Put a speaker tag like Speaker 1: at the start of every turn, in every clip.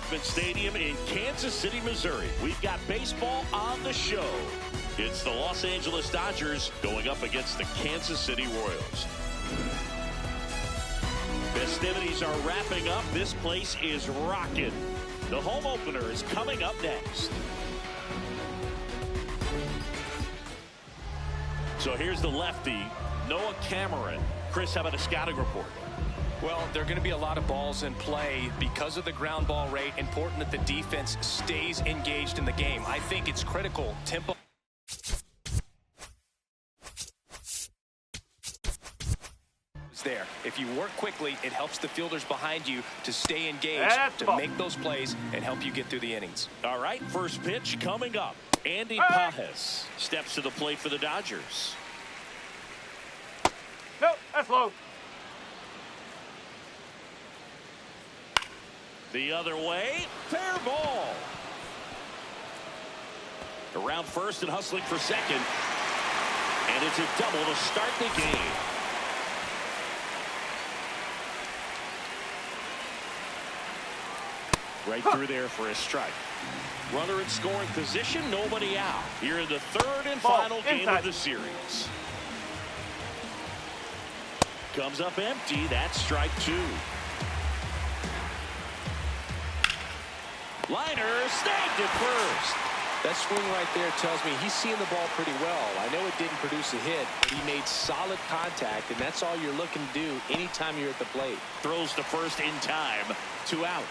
Speaker 1: Kauffman Stadium in Kansas City, Missouri. We've got baseball on the show. It's the Los Angeles Dodgers going up against the Kansas City Royals. Festivities are wrapping up. This place is rocking. The home opener is coming up next. So here's the lefty, Noah Cameron. Chris, how about a scouting report?
Speaker 2: Well, there are going to be a lot of balls in play because of the ground ball rate. Important that the defense stays engaged in the game. I think it's critical. Tempo. There. If you work quickly, it helps the fielders behind you to stay engaged, to make those plays and help you get through the innings.
Speaker 1: All right, first pitch coming up. Andy Pajes steps to the plate for the Dodgers.
Speaker 3: Nope, that's low.
Speaker 1: The other way, fair ball. Around first and hustling for second. And it's a double to start the game. Right through there for a strike. Runner in scoring position, nobody out. Here in the third and final game of the series. Comes up empty. That's strike two. Liner snagged at first.
Speaker 4: That swing right there tells me he's seeing the ball pretty well. I know it didn't produce a hit, but he made solid contact, and that's all you're looking to do anytime you're at the plate.
Speaker 1: Throws to first in time. 2 out.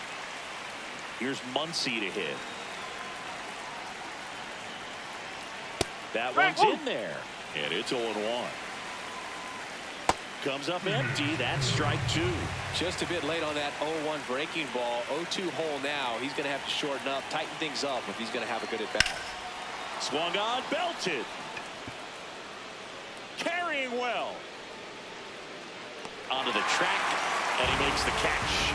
Speaker 1: Here's Muncy to hit. That one's in there. And it's 0-1. Comes up empty. That's strike two.
Speaker 4: Just a bit late on that 0-1 breaking ball. 0-2 hole now. He's going to have to shorten up, tighten things up if he's going to have a good at bat.
Speaker 1: Swung on, belted. Carrying well. Onto the track, and he makes the catch.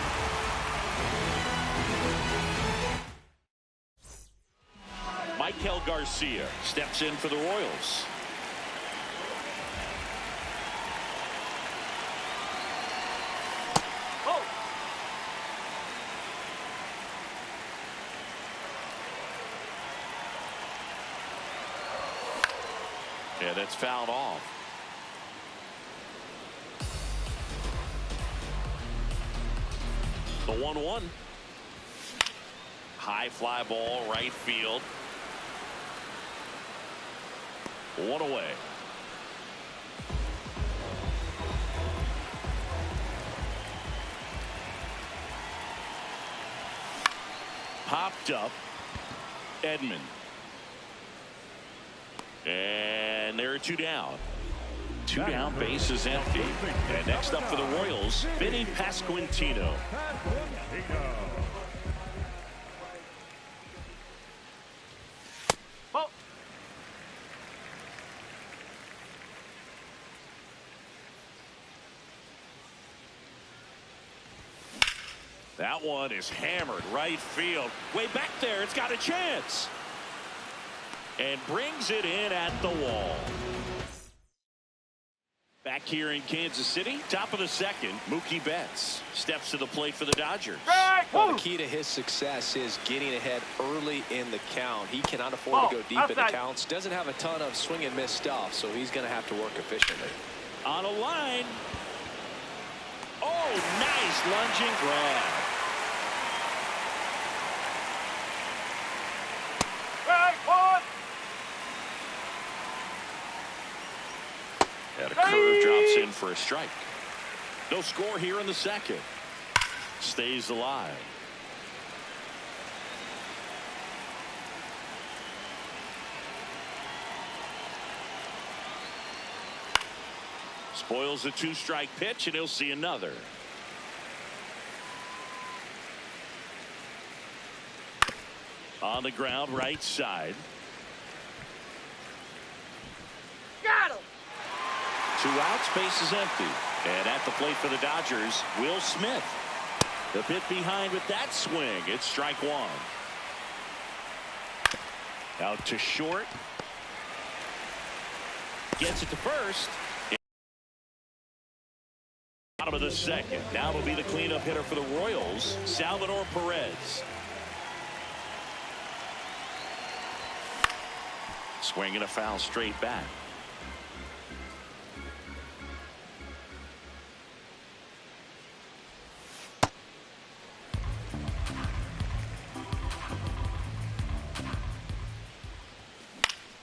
Speaker 1: Michael Garcia steps in for the Royals. Yeah, that's fouled off. The 1-1. High fly ball, right field. 1 away. Popped up. Edman. And there are 2 down. 2 down, base is empty. And next up for the Royals, Vinny Pasquantino. That one is hammered right field. Way back there, it's got a chance. And brings it in at the wall. Back here in Kansas City, top of the second, Mookie Betts steps to the plate for the Dodgers.
Speaker 4: Well, the key to his success is getting ahead early in the count. He cannot afford to go deep in the counts. Doesn't have a ton of swing and miss stuff, so he's going to have to work efficiently.
Speaker 1: On a line. Oh, nice lunging grab. And a curve drops in for a strike. No score here in the second. Stays alive. Spoils the 2-strike pitch, and he'll see another. On the ground, right side.
Speaker 3: Got him.
Speaker 1: 2 outs, base is empty. And at the plate for the Dodgers, Will Smith. The bit behind with that swing. It's strike 1. Out to short. Gets it to first. Bottom of the second. Now will be the cleanup hitter for the Royals, Salvador Perez. Swing and a foul straight back.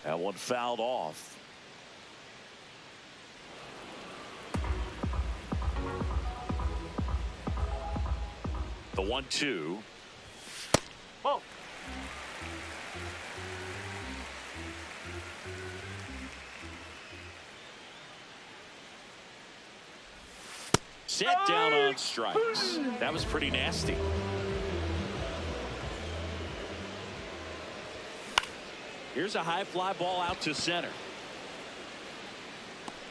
Speaker 1: That one fouled off. The 1-2.
Speaker 3: Ball.
Speaker 1: Set down on strikes. That was pretty nasty. Here's a high fly ball out to center.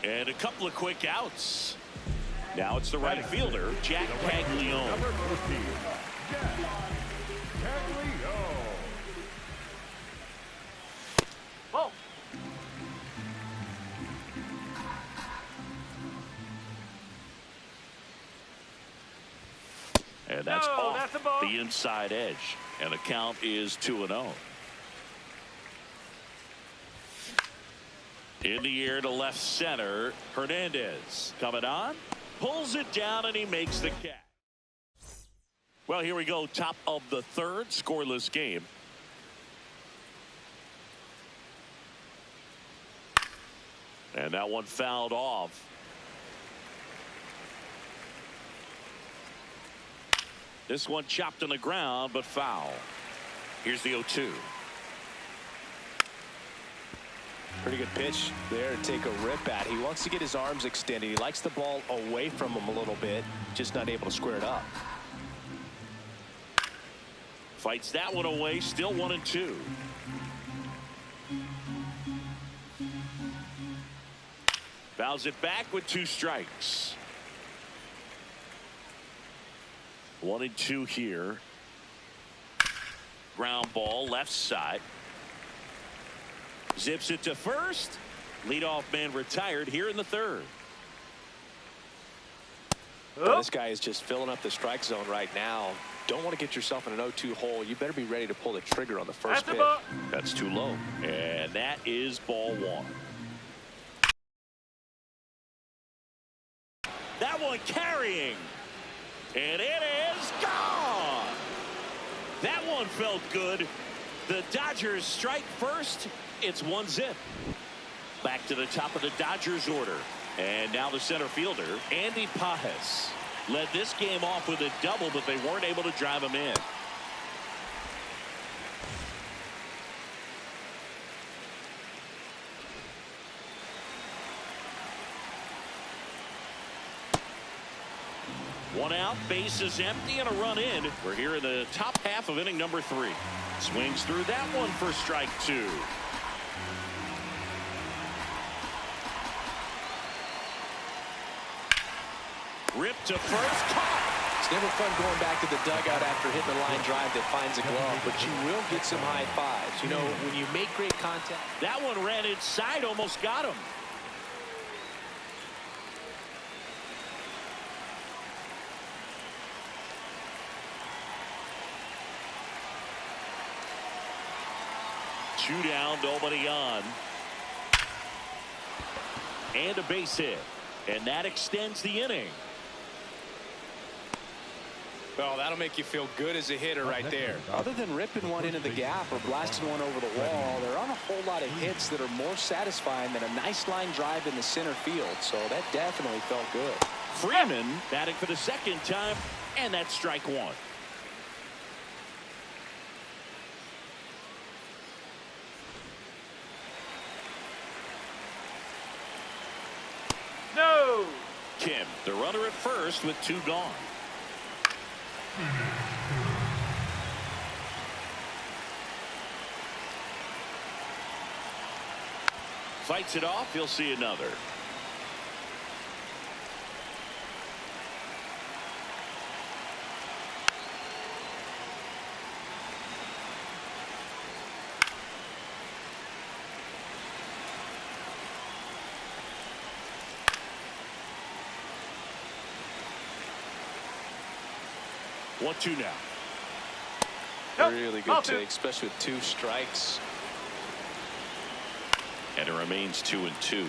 Speaker 1: And a couple of quick outs. Now it's the right fielder, Jack Caglione.
Speaker 5: Number 14, Jack Caglione.
Speaker 3: Ball.
Speaker 1: And that's
Speaker 3: No,
Speaker 1: off
Speaker 3: that's a ball.
Speaker 1: the inside edge. And the count is 2-0. In the air to left center. Hernandez coming on. Pulls it down and he makes the catch. Well, here we go. Top of the third. Scoreless game. And that one fouled off. This one chopped on the ground, but foul. Here's the 0-2.
Speaker 4: Pretty good pitch there to take a rip at. He wants to get his arms extended. He likes the ball away from him a little bit, just not able to square it up.
Speaker 1: Fights that one away, still 1-2. Fouls it back with 2 strikes. 1-2 here. Ground ball left side. Zips it to first. Leadoff man retired here in the third.
Speaker 4: This guy is just filling up the strike zone right now. Don't want to get yourself in an 0-2 hole. You better be ready to pull the trigger on the first pitch.
Speaker 1: That's too low. And that is ball 1. That one carrying. And it is gone. That one felt good. The Dodgers strike first. It's 1-0. Back to the top of the Dodgers order. And now the center fielder, Andy Pajes, led this game off with a double, but they weren't able to drive him in. One out, base is empty, and a run in. We're here in the top half of inning number 3. Swings through that one for strike 2. Ripped to first, caught.
Speaker 4: It's never fun going back to the dugout after hitting a line drive that finds a glove, but you will get some high fives. You know, when you make great contact.
Speaker 1: That one ran inside, almost got him. Two down, nobody on. And a base hit. And that extends the inning.
Speaker 4: Well, that'll make you feel good as a hitter right there. Other than ripping one into the gap or blasting one over the wall, there aren't a whole lot of hits that are more satisfying than a nice line drive in the center field. So that definitely felt good.
Speaker 1: Freeman batting for the second time, and that's strike 1.
Speaker 3: No.
Speaker 1: Kim, the runner at first with 2 gone. Fights it off. He'll see another. One, 2 now.
Speaker 4: Really good take, especially with 2 strikes.
Speaker 1: And it remains 2-2.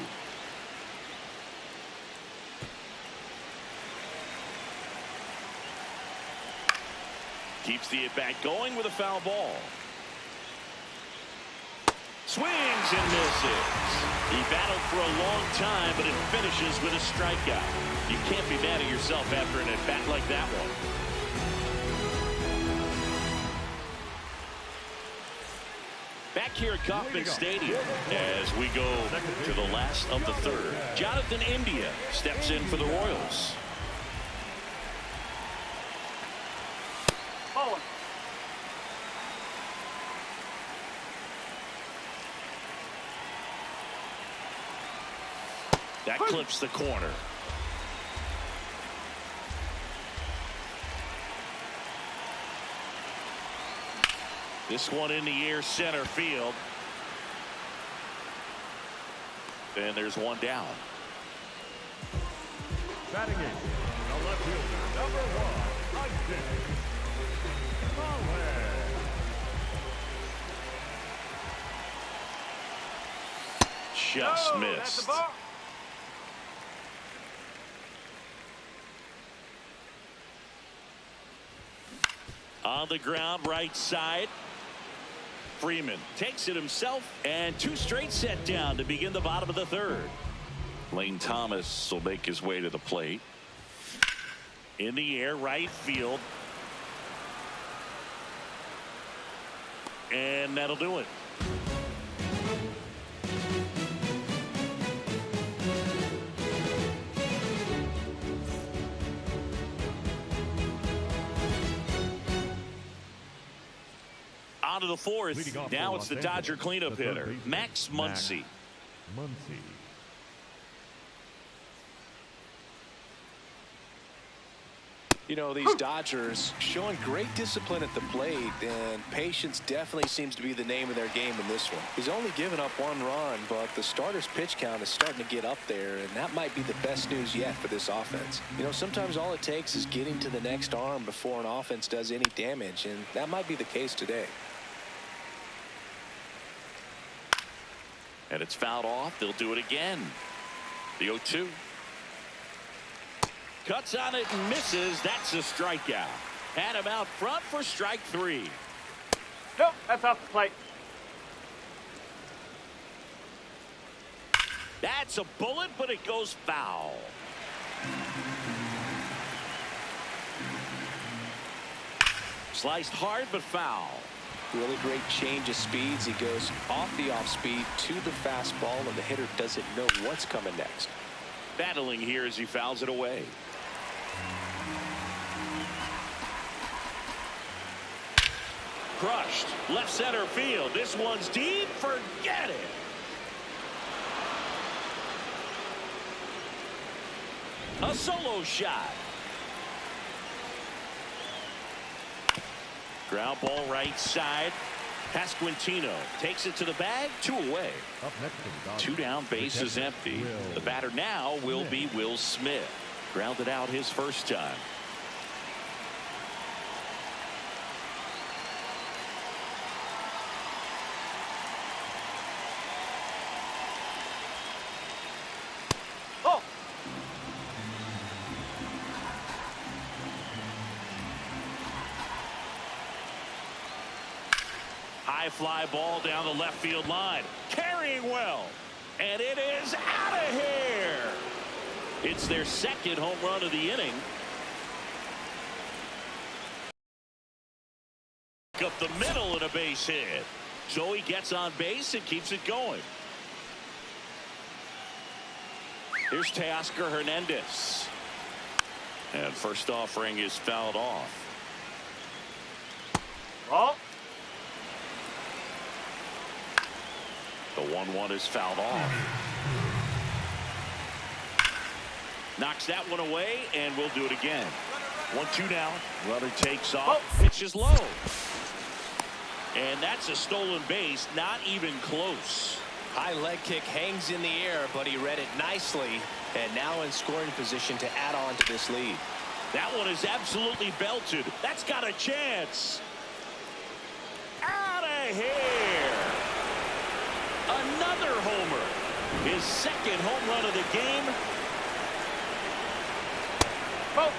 Speaker 1: Keeps the at-bat going with a foul ball. Swings and misses. He battled for a long time, but it finishes with a strikeout. You can't be mad at yourself after an at-bat like that one. Back here at Kauffman Stadium as we go to the last of the third. Jonathan India steps in for the Royals.
Speaker 3: Ball.
Speaker 1: That clips the corner. This one in the air, center field. And there's one down.
Speaker 5: Batting in, the left fielder, number 1, Isaac Collins.
Speaker 1: Just
Speaker 3: Oh, that's
Speaker 1: missed.
Speaker 3: the ball.
Speaker 1: On the ground, right side. Freeman takes it himself, and 2 straight set down to begin the bottom of the third. Lane Thomas will make his way to the plate. In the air, right field. And that'll do it. On to the fourth. Now it's the Dodger cleanup hitter, Max Muncy.
Speaker 4: You know, these Dodgers showing great discipline at the plate, and patience definitely seems to be the name of their game in this one. He's only given up 1 run, but the starter's pitch count is starting to get up there, and that might be the best news yet for this offense. You know, sometimes all it takes is getting to the next arm before an offense does any damage, and that might be the case today.
Speaker 1: And it's fouled off. They'll do it again. The 0-2. Cuts on it and misses. That's a strikeout. Had him out front for strike 3.
Speaker 3: Nope, that's off the plate.
Speaker 1: That's a bullet, but it goes foul. Sliced hard, but foul.
Speaker 4: Really great change of speeds. He goes off the off speed to the fastball, and the hitter doesn't know what's coming next.
Speaker 1: Battling here as he fouls it away. Crushed. Left center field. This one's deep. Forget it. A solo shot. Ground ball right side. Pasquantino takes it to the bag. 2 away.
Speaker 5: Up next to the Dodgers,
Speaker 1: 2 down, base is empty. The batter now will be Will Smith. Grounded out his first time.
Speaker 3: Oh.
Speaker 1: High fly ball down the left field line. Carrying well. And it is out of here. It's their second home run of the inning. Up the middle and a base hit. So he gets on base and keeps it going. Here's Teoscar Hernandez. And first offering is fouled off.
Speaker 3: Ball.
Speaker 1: The 1-1 is fouled off. Knocks that one away, and we'll do it again. 1-2 now. Runner takes off. Pitches low. And that's a stolen base. Not even close.
Speaker 4: High leg kick hangs in the air, but he read it nicely, and now in scoring position to add on to this lead.
Speaker 1: That one is absolutely belted. That's got a chance. Out of here. A Another homer. His second home run of the game.
Speaker 3: Oh.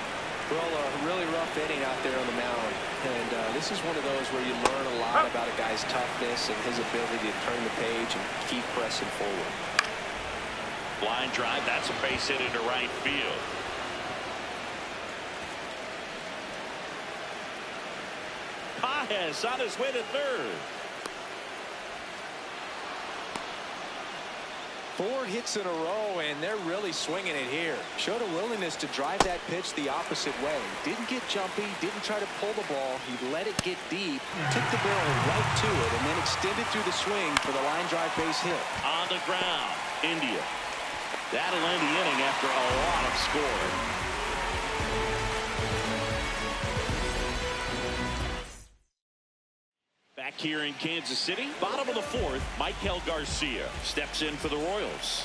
Speaker 4: Well, a really rough inning out there on the mound. And this is one of those where you learn a lot about a guy's toughness and his ability to turn the page and keep pressing forward.
Speaker 1: Line drive. That's a base hit into right field. Paez on his way to third.
Speaker 4: 4 hits in a row, and they're really swinging it here. Showed a willingness to drive that pitch the opposite way. Didn't get jumpy, didn't try to pull the ball. He let it get deep, took the barrel right to it, and then extended through the swing for the line drive base hit.
Speaker 1: On the ground, India. That'll end the inning after a lot of scoring. Back here in Kansas City, bottom of the 4th, Michael Garcia steps in for the Royals.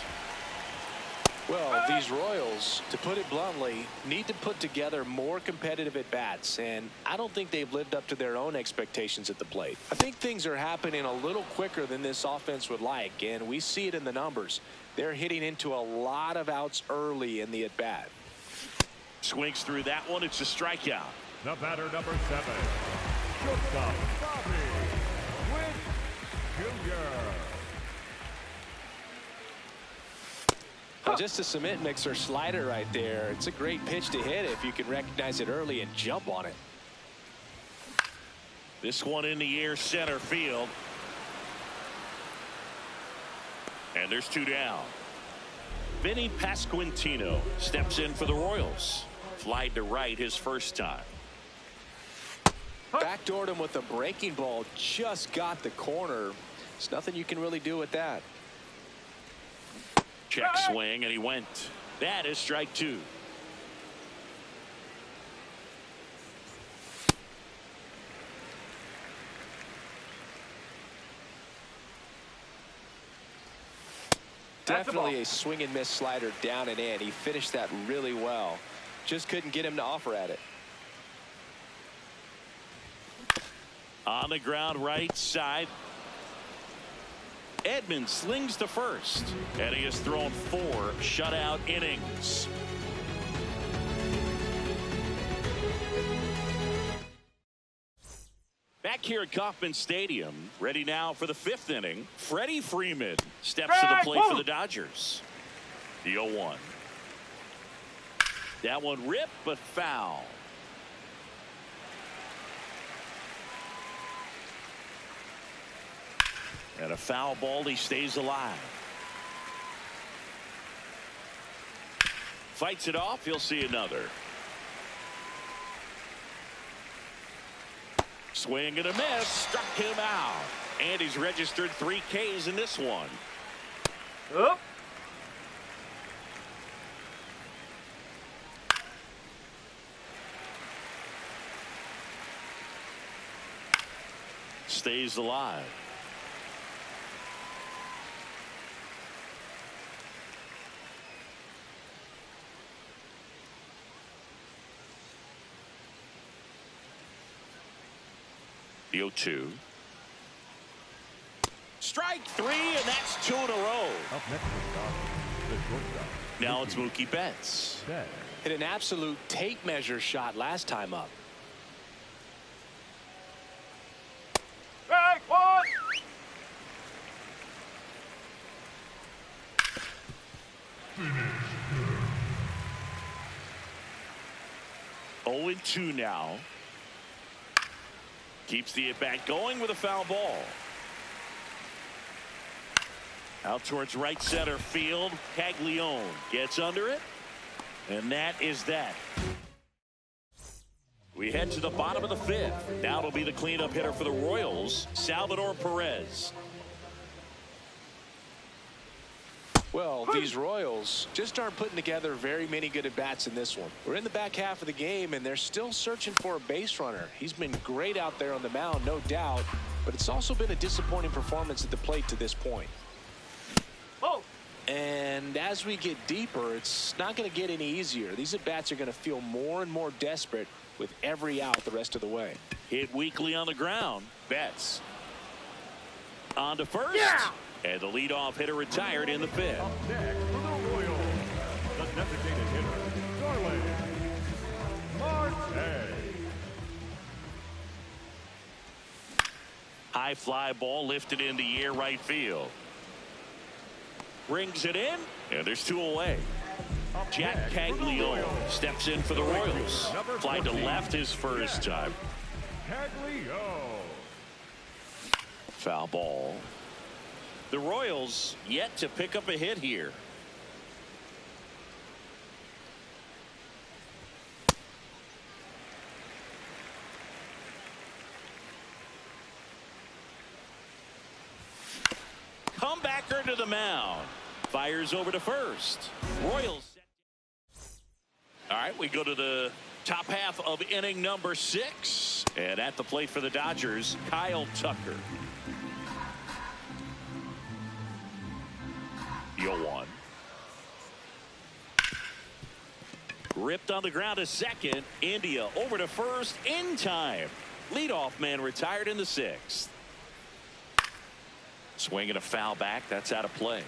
Speaker 4: Well, these Royals, to put it bluntly, need to put together more competitive at-bats, and I don't think they've lived up to their own expectations at the plate. I think things are happening a little quicker than this offense would like, and we see it in the numbers. They're hitting into a lot of outs early in the at-bat.
Speaker 1: Swings through that one. It's a strikeout.
Speaker 5: The batter, number 7, shortstop Bobby Witt Jr.
Speaker 4: Well, just a cement mixer slider right there. It's a great pitch to hit if you can recognize it early and jump on it.
Speaker 1: This one in the air, center field. And there's 2 down. Vinny Pasquantino steps in for the Royals. Flied to right his first time.
Speaker 4: Backdoored him with a breaking ball. Just got the corner. There's nothing you can really do with that.
Speaker 1: Check swing, and he went. That is strike 2.
Speaker 4: Definitely a swing and miss slider down and in. He finished that really well. Just couldn't get him to offer at it.
Speaker 1: On the ground, right side. Edman slings to first, and he has thrown 4 shutout innings. Back here at Kauffman Stadium, ready now for the 5th inning. Freddie Freeman steps to the plate for the Dodgers. The 0-1. That one ripped, but foul. And a foul ball. He stays alive. Fights it off. He'll see another. Swing and a miss. Struck him out. And he's registered 3 Ks in this one.
Speaker 3: Up.
Speaker 1: Stays alive. The 0-2. Strike 3, and that's 2 in a row.
Speaker 5: Up next is the shortstop.
Speaker 1: Now it's Mookie Betts.
Speaker 4: Hit an absolute tape measure shot last time up.
Speaker 3: Strike 1.
Speaker 1: Oh, 0-2 now. Keeps the at-bat going with a foul ball. Out towards right center field. Caglione gets under it. And that is that. We head to the bottom of the 5th. Now it'll be the cleanup hitter for the Royals, Salvador Perez.
Speaker 4: Well, these Royals just aren't putting together very many good at-bats in this one. We're in the back half of the game, and they're still searching for a base runner. He's been great out there on the mound, no doubt, but it's also been a disappointing performance at the plate to this point.
Speaker 3: Oh.
Speaker 4: And as we get deeper, it's not going to get any easier. These at-bats are going to feel more and more desperate with every out the rest of the way.
Speaker 1: Hit weakly on the ground. Betts. On to first.
Speaker 3: Yeah.
Speaker 1: And the leadoff hitter retired in the fifth.
Speaker 5: Up next for the Royals, the designated hitter, Darwin Marte.
Speaker 1: High fly ball lifted in the air right field. Brings it in, and there's 2 away.
Speaker 5: Up
Speaker 1: Jack
Speaker 5: next for the
Speaker 1: Caglione
Speaker 5: Royals,
Speaker 1: steps in for the Royals.
Speaker 5: number
Speaker 1: Fly to
Speaker 5: 14,
Speaker 1: left his first time.
Speaker 5: Caglione.
Speaker 1: Foul ball. The Royals yet to pick up a hit here. Comebacker to the mound. Fires over to first. Royals. All right, we go to the top half of inning number 6. And at the plate for the Dodgers, Kyle Tucker. 0-1. Ripped on the ground to second. India over to first in time. Leadoff man retired in the 6th. Swinging a foul back. That's out of play.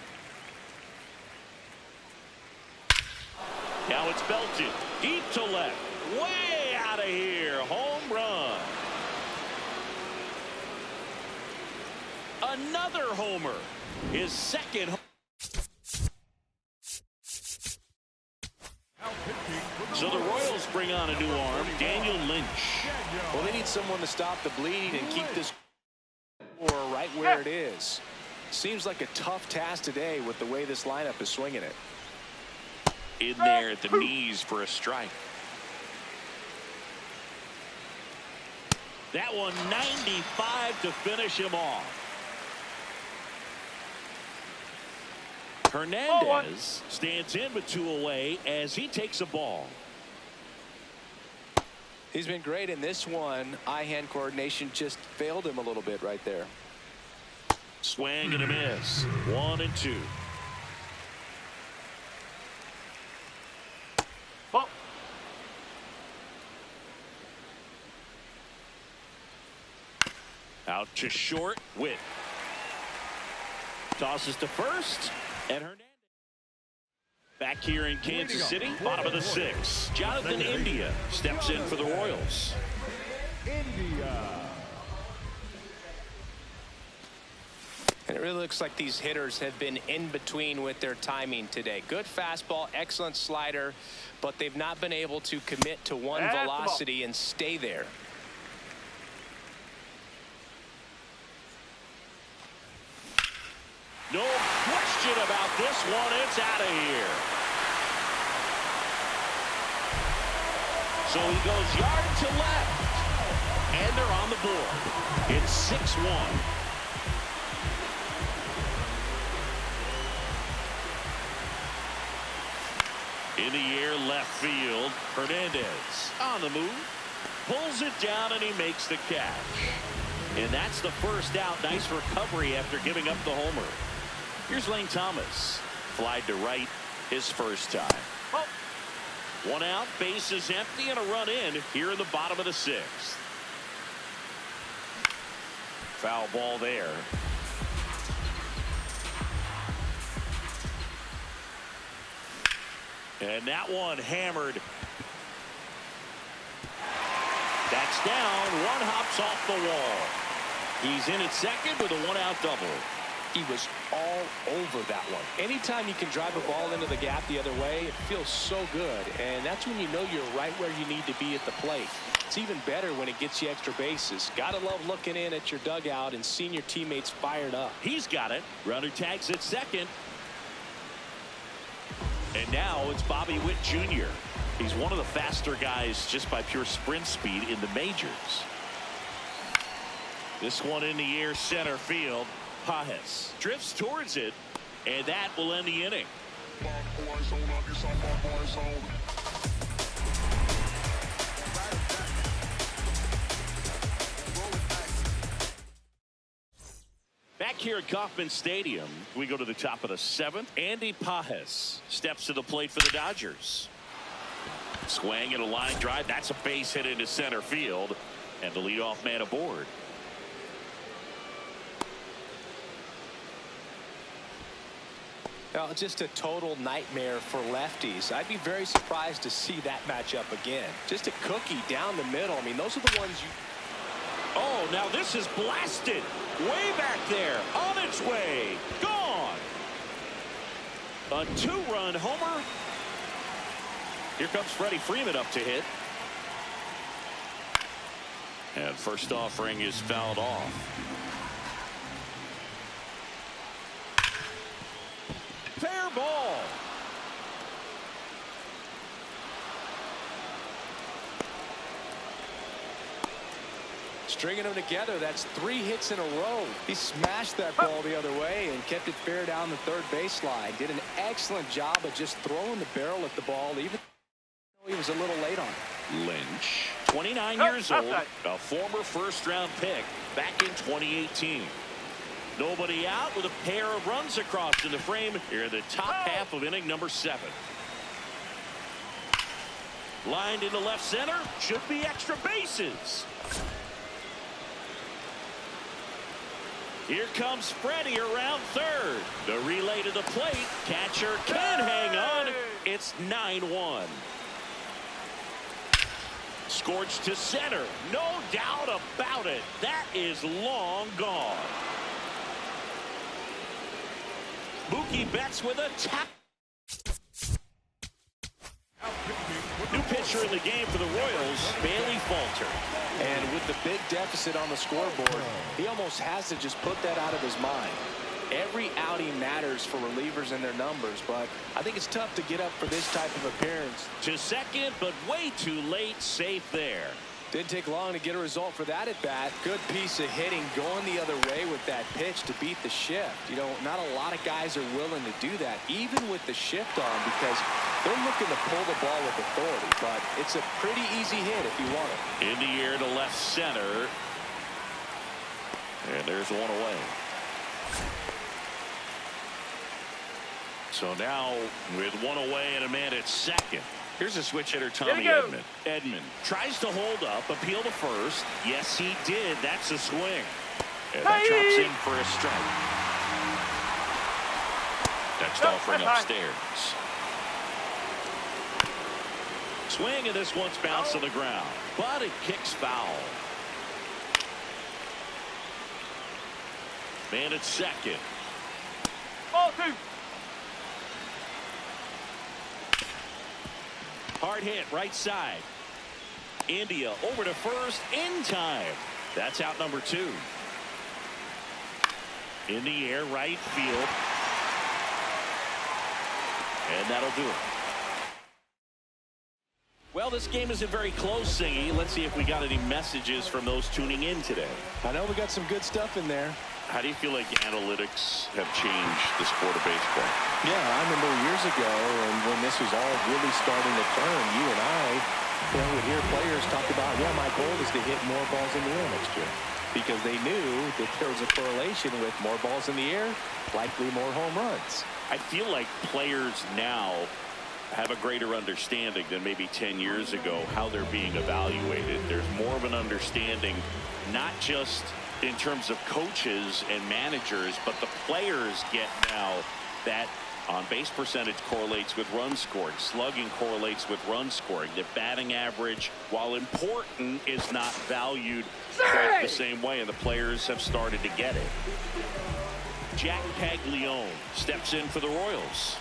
Speaker 1: Now it's belted deep to left. Way out of here. Home run. Another homer. His second. So the Royals bring on a new arm, Daniel Lynch.
Speaker 4: Well, they need someone to stop the bleed and keep this score right where it is. Seems like a tough task today with the way this lineup is swinging it.
Speaker 1: In there at the knees for a strike. That one 95 to finish him off. Hernandez stands in with 2 away as he takes a ball.
Speaker 4: He's been great in this one. Eye-hand coordination just failed him a little bit right there.
Speaker 1: Swing and a miss. 1-2.
Speaker 3: Oh.
Speaker 1: Out to short. Witt tosses to first. And Hernandez. Back here in Kansas City, bottom of the 6th. Jonathan India steps in for the Royals.
Speaker 5: India.
Speaker 2: And it really looks like these hitters have been in between with their timing today. Good fastball, excellent slider, but they've not been able to commit to one velocity and stay there.
Speaker 1: No question about this one. It's out of here. So he goes yard to left. And they're on the board. It's 6-1. In the air left field. Hernandez on the move. Pulls it down and he makes the catch. And that's the first out. Nice recovery after giving up the homer. Here's Lane Thomas. Flied to right his first time. Oh. 1 out, base is empty, and a run in here in the bottom of the 6th. Foul ball there. And that one hammered. That's down. 1 hops off the wall. He's in at second with a 1-out double.
Speaker 4: He was all over that one. Anytime you can drive a ball into the gap the other way, it feels so good. And that's when you know you're right where you need to be at the plate. It's even better when it gets you extra bases. Gotta love looking in at your dugout and seeing your teammates fired up.
Speaker 1: He's got it. Runner tags at second. And now it's Bobby Witt Jr. He's one of the faster guys just by pure sprint speed in the majors. This one in the air center field. Pajes drifts towards it, and that will end the inning. Back here at Kauffman Stadium, we go to the top of the 7th. Andy Pajes steps to the plate for the Dodgers. Swing and a line drive. That's a base hit into center field, and the leadoff man aboard.
Speaker 2: Well, just a total nightmare for lefties. I'd be very surprised to see that matchup again. Just a cookie down the middle. I mean, those are the ones you...
Speaker 1: Oh, now this is blasted. Way back there. On its way. Gone. A 2-run homer. Here comes Freddie Freeman up to hit. And first offering is fouled off. Fair ball.
Speaker 2: Stringing them together, that's 3 hits in a row. He smashed that ball the other way and kept it fair down the third baseline. Did an excellent job of just throwing the barrel at the ball, even though he was a little late on it.
Speaker 1: Lynch, 29 years old, a former first-round pick back in 2018. Nobody out with a pair of runs across in the frame here in the top half of inning number 7. Lined into left center, should be extra bases. Here comes Freddie around third. The relay to the plate. Catcher can hang on. It's 9-1. Scorched to center. No doubt about it. That is long gone. Mookie Betts with a tap. New pitcher in the game for the Royals, Bailey Falter.
Speaker 2: And with the big deficit on the scoreboard, he almost has to just put that out of his mind. Every outing matters for relievers and their numbers, but I think it's tough to get up for this type of appearance.
Speaker 1: To second, but way too late, safe there.
Speaker 2: Didn't take long to get a result for that at bat. Good piece of hitting going the other way with that pitch to beat the shift. You know, not a lot of guys are willing to do that, even with the shift on, because they're looking to pull the ball with authority. But it's a pretty easy hit if you want it.
Speaker 1: In the air to left center. And there's one away. So now with one away and a man at second. Here's a switch hitter, Tommy Edman. Edman tries to hold up, appeal to first. Yes, he did. That's a swing. And that drops in for a strike. Next offering upstairs. Swing, and this one's bounced to the ground. But it kicks foul. Man at second.
Speaker 3: Ball 2.
Speaker 1: Hard hit, right side. India over to first in time. That's out number 2. In the air, right field. And that'll do it. Well, this game isn't very close, Singy. Let's see if we got any messages from those tuning in today.
Speaker 2: I know we got some good stuff in there.
Speaker 1: How do you feel like analytics have changed the sport of baseball?
Speaker 2: Yeah, I remember years ago, and when this was all really starting to turn, you and I would hear players talk about, yeah, my goal is to hit more balls in the air next year. Because they knew that there was a correlation with more balls in the air, likely more home runs.
Speaker 1: I feel like players now have a greater understanding than maybe 10 years ago how they're being evaluated. There's more of an understanding, not just in terms of coaches and managers, but the players get now that on base percentage correlates with runs scored, slugging correlates with runs scored. The batting average, while important, is not valued quite the same way, and the players have started to get it. Jack Paglione steps in for the Royals.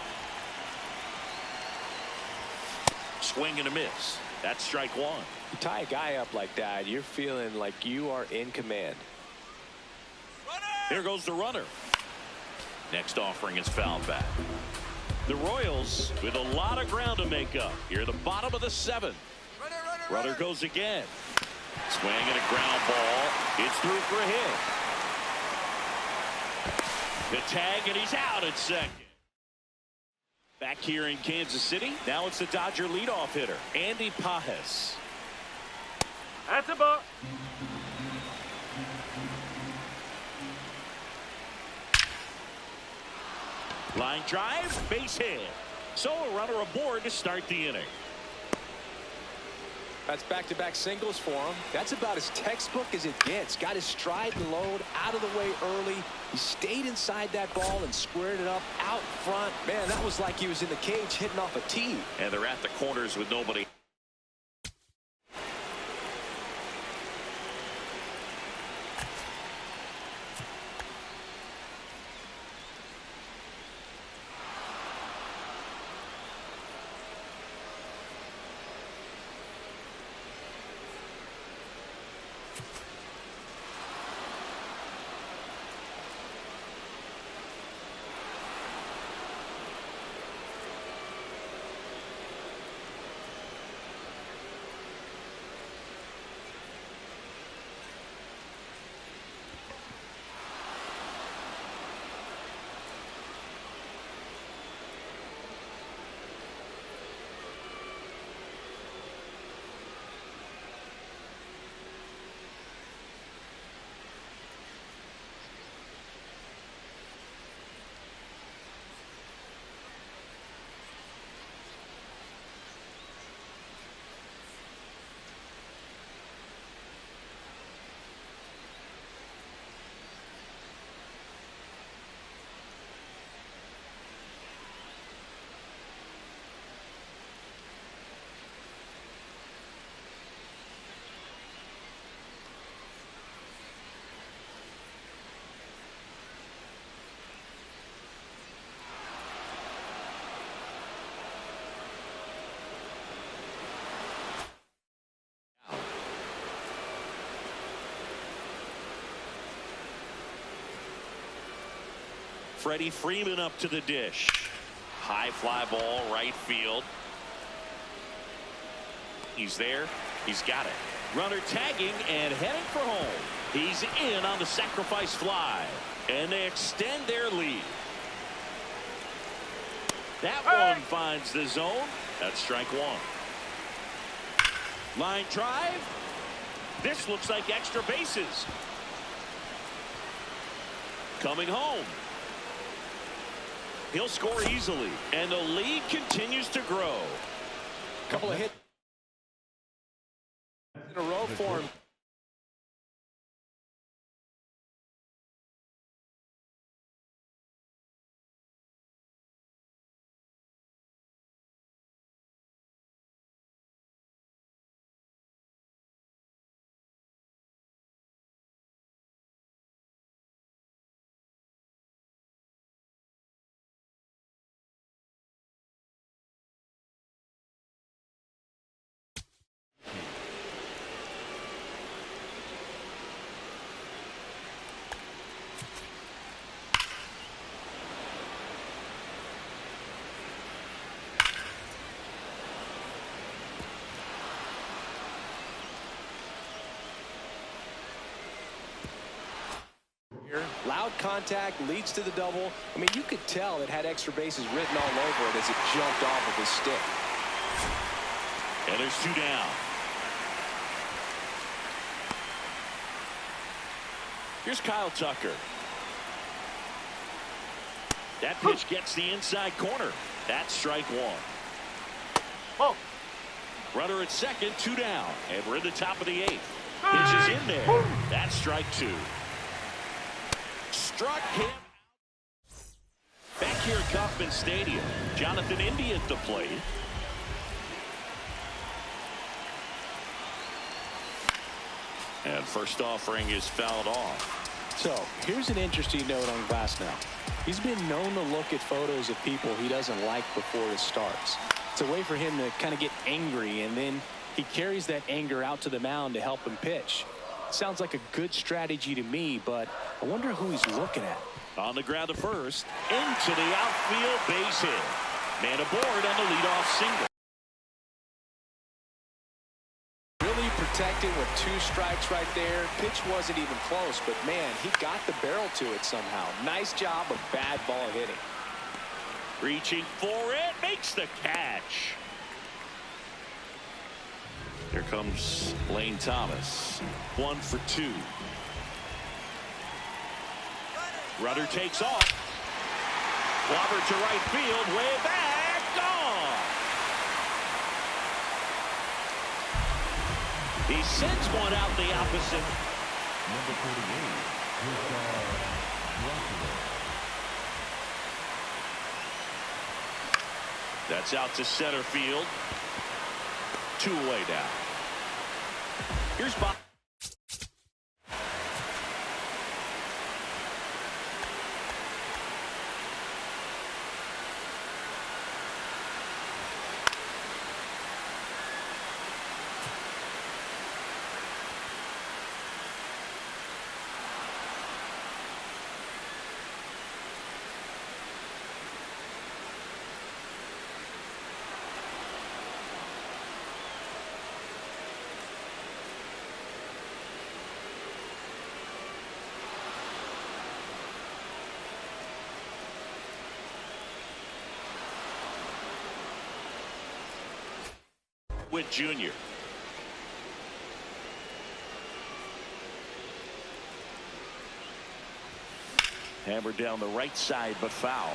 Speaker 1: Swing and a miss. That's strike 1.
Speaker 2: You tie a guy up like that, you're feeling like you are in command.
Speaker 1: Here goes the runner. Next offering is fouled back. The Royals with a lot of ground to make up. Here at the bottom of the 7th. Runner goes again. Swing and a ground ball. It's through for a hit. The tag, and he's out at second. Back here in Kansas City, now it's the Dodger leadoff hitter, Andy Pages.
Speaker 3: That's a ball.
Speaker 1: Line drive, base hit. So a runner aboard to start the inning.
Speaker 4: That's back-to-back singles for him. That's about as textbook as it gets. Got his stride and load out of the way early. He stayed inside that ball and squared it up out front. Man, that was like he was in the cage hitting off a tee.
Speaker 1: And they're at the corners with nobody. Freddie Freeman up to the dish. High fly ball, right field. He's there. He's got it. Runner tagging and heading for home. He's in on the sacrifice fly. And they extend their lead. That one finds the zone. That's strike one. Line drive. This looks like extra bases. Coming home. He'll score easily, and the lead continues to grow.
Speaker 4: Couple of hits in a row for him. Loud contact leads to the double. I mean, you could tell it had extra bases written all over it as it jumped off of his stick.
Speaker 1: And there's two down. Here's Kyle Tucker. That pitch gets the inside corner. That's strike one.
Speaker 3: Oh.
Speaker 1: Runner at second, two down. And we're in the top of the eighth. Pitch is in there. That's strike two. Struck him. Back here at Kauffman Stadium, Jonathan India at the plate. And first offering is fouled off.
Speaker 4: So here's an interesting note on Glasnow. He's been known to look at photos of people he doesn't like before it starts. It's a way for him to kind of get angry, and then he carries that anger out to the mound to help him pitch. Sounds like a good strategy to me, but I wonder who he's looking at.
Speaker 1: On the ground to first, into the outfield, base hit. Man aboard on the leadoff single.
Speaker 4: Really protecting with two strikes right there. Pitch wasn't even close, but man, he got the barrel to it somehow. Nice job of bad ball hitting.
Speaker 1: Reaching for it, makes the catch. Here comes Lane Thomas. 1 for 2. Runner takes off. Robert to right field, way back, gone. He sends one out the opposite.
Speaker 5: Number 48,
Speaker 1: That's out to center field. 2 away now. Here's Bob. With Jr. Hammered down the right side, but foul.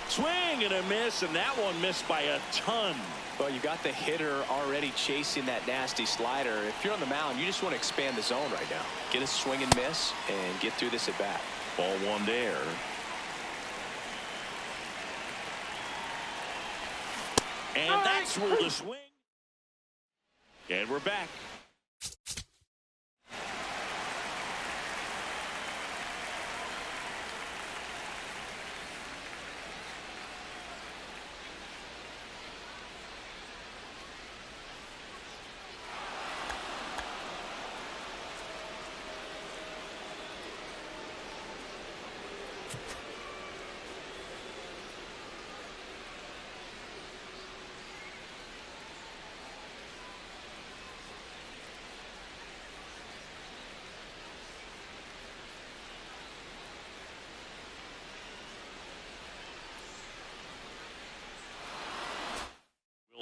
Speaker 1: Swing and a miss, and that one missed by a ton.
Speaker 2: Well, you got the hitter already chasing that nasty slider. If you're on the mound, you just want to expand the zone right now. Get a swing and miss and get through this at bat.
Speaker 1: Ball one there. And that's ruled a swing. And we're back.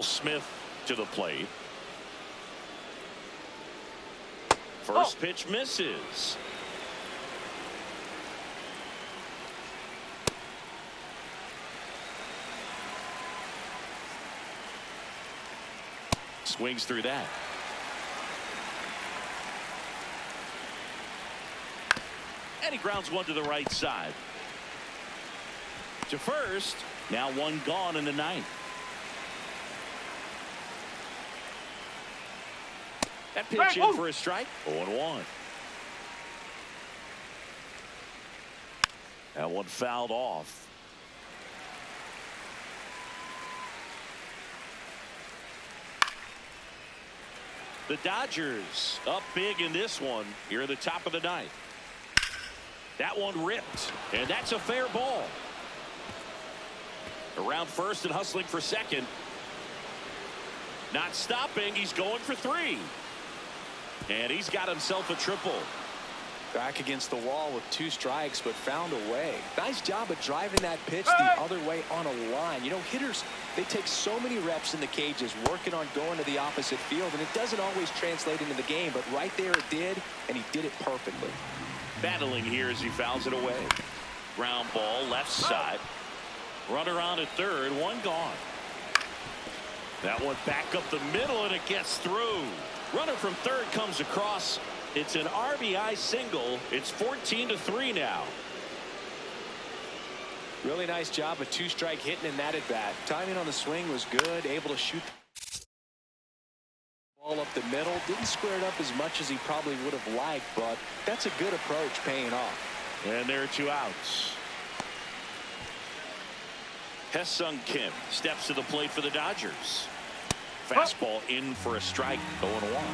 Speaker 1: Smith to the plate. First pitch misses. Swings through that. And he grounds one to the right side. To first. Now one gone in the ninth. That pitch in for a strike. 0-1. That one fouled off. The Dodgers up big in this one here at the top of the ninth. That one ripped, and that's a fair ball. Around first and hustling for second. Not stopping. He's going for 3. And he's got himself a triple.
Speaker 4: Back against the wall with 2 strikes, but found a way. Nice job of driving that pitch the other way on a line. You know, hitters, they take so many reps in the cages working on going to the opposite field, and it doesn't always translate into the game, but right there it did, and he did it perfectly.
Speaker 1: Battling here as he fouls it away. Ground ball left side. Runner on at third, one gone. That one back up the middle, and it gets through. Runner from third comes across. It's an RBI single. It's 14-3 now.
Speaker 4: Really nice job of 2-strike hitting in that at bat. Timing on the swing was good. Able to shoot the ball up the middle. Didn't square it up as much as he probably would have liked, but that's a good approach paying off.
Speaker 1: And there are 2 outs. Hesung Kim steps to the plate for the Dodgers. Fastball in for a strike. 0-1.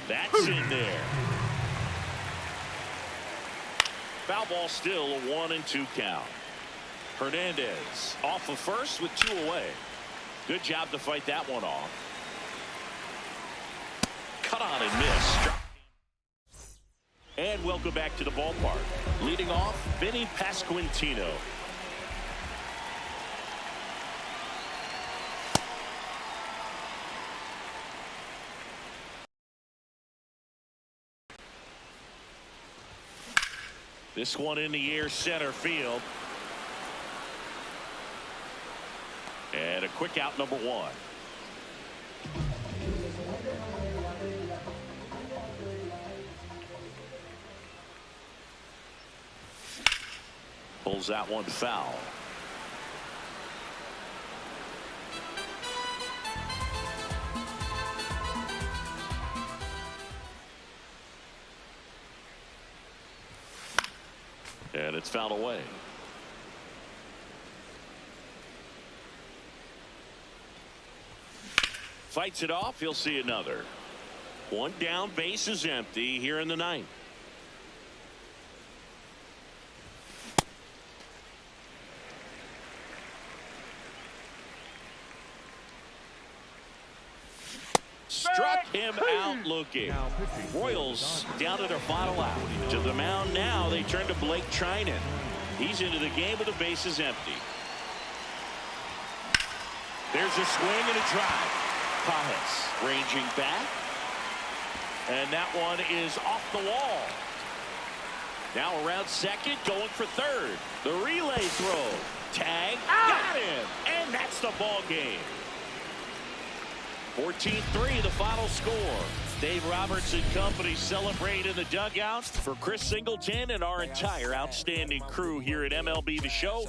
Speaker 1: That's in there. Foul ball still, a 1-2 count. Hernandez off of first with 2 away. Good job to fight that one off. Cut on and miss. And welcome back to the ballpark. Leading off, Vinny Pasquantino. This one in the air, center field. And a quick out, number one. Pulls that one foul. And it's fouled away. Fights it off. He'll see another. One down, base is empty here in the ninth. Struck him out looking. Royals down to their final out. To the mound now. They turn to Blake Trinan. He's into the game with the bases empty. There's a swing and a drive. Pajes ranging back. And that one is off the wall. Now around second, going for third. The relay throw. Tag. Got him. And that's the ball game. 14-3 the final score. Dave Roberts and company celebrate in the dugout. For Chris Singleton and our entire outstanding crew here at MLB The Show.